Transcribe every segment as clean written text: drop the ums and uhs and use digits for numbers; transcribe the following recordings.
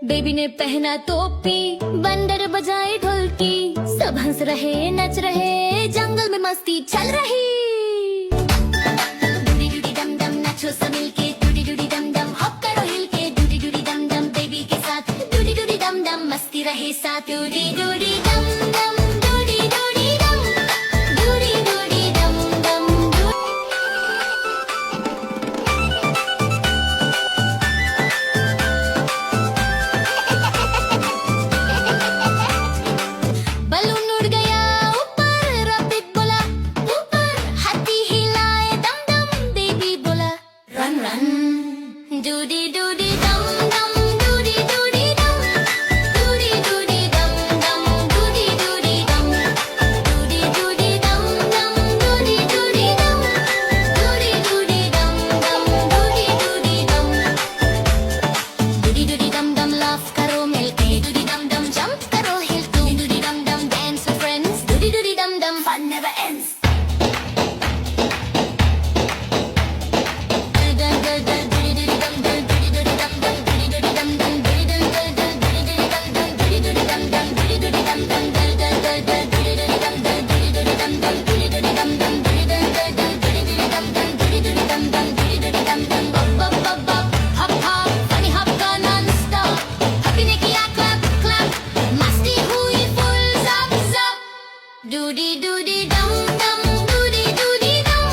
Baby ने पहना टोपी, बंदर बजाए ढोलकी, सब हंस रहे नच रहे, जंगल में मस्ती चल रही। डूडी डूडी डम डम नाचो सब मिलके, डूडी डूडी डम डम हॉप करो हिल के, डूडी डूडी डम डम बेबी के साथ, डूडी डूडी डम डम मस्ती रहे साथ, डूडी डूडी डम डम डूडी डूडी डम, डूडी डूडी डम डम बलून उड़ गया ऊपर, रॉकेट बोला ऊपर, हाथी हिलाए दम दम, बेबी बोला रन रन, डूडी डूडी डम डम, डूडी डूडी डम, डूडी डूडी डम डम, डूडी डूडी डम, डूडी डूडी डम डम, डूडी डूडी डम, डूडी डूडी डम डम, डूडी डूडी डम, डूडी डूडी डम डम लाफ करो मिलके, डूडी डम डम जंप करो हिल के, डूडी डम डम dance with friends, Dudi Dudi डम डम fun never ends. Doody doody dum dum, doody doody dum,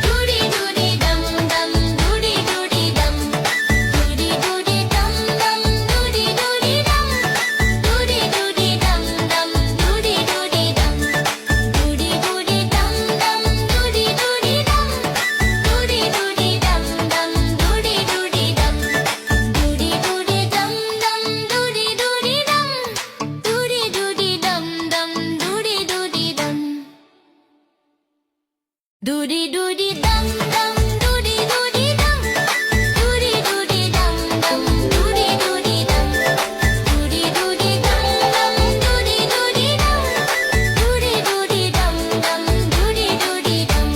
doody doody dum dum, doody doody dum, doody doody dum dum, doody doody dum, doody doody dum dum, doody doody dum, doody doody dum dum, doody doody dum, doody doody dum dum, doody doody dum, doody doody dum dum, doody doody dum, doody doody dum dum, doody doody dum. Doody doody dum dum, doody doody dum, doody doody dum dum, doody doody dum, doody doody dum dum, doody doody dum, doody doody dum dum, doody doody dum,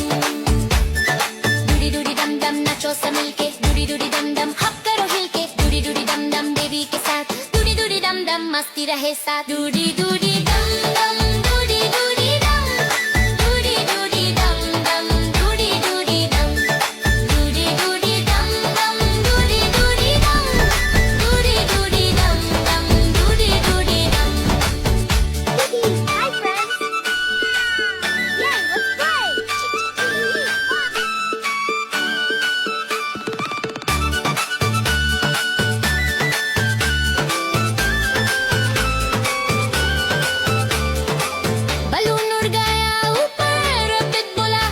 doody doody dum dum नाचो सब मिलके, doody doody dum dum हप करो हिल के, doody doody dum dum baby के साथ, doody doody dum dum मस्ती रहे साथ, doody doody dum dum, doody doody dum, doody doody dum dum, doody doody dum, doody doody dum dum, doody doody dum, doody doody dum dum, doody doody dum. Hi friends. Yay, let's play. Balloon उड़ गया ऊपर, rocket बोला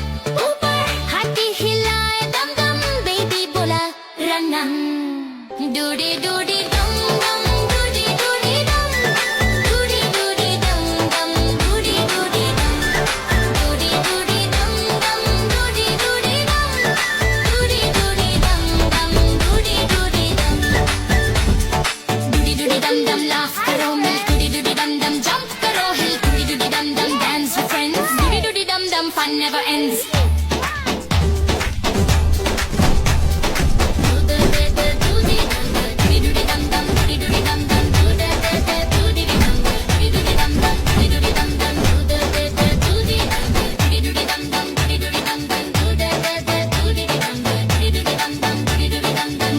ऊपर, हाथी हिलाए दम दम, baby बोला रन रन, डूडी डूडी डम डम, डूडी डूडी डम, डूडी डूडी डम डम, डूडी डूडी डम, डूडी डूडी डम डम, डूडी डूडी डम, डूडी डूडी डम डम, डूडी डूडी डम, डूडी डूडी डम डम लाफ करो मिल, डूडी डूडी डम डम जंप करो हिल, डूडी डूडी डम डम dance with friends, doody doody dum dum fun never ends.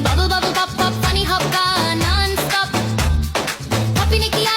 Bubble bubble pop pop, funny hop का non-stop. Poppy ने किया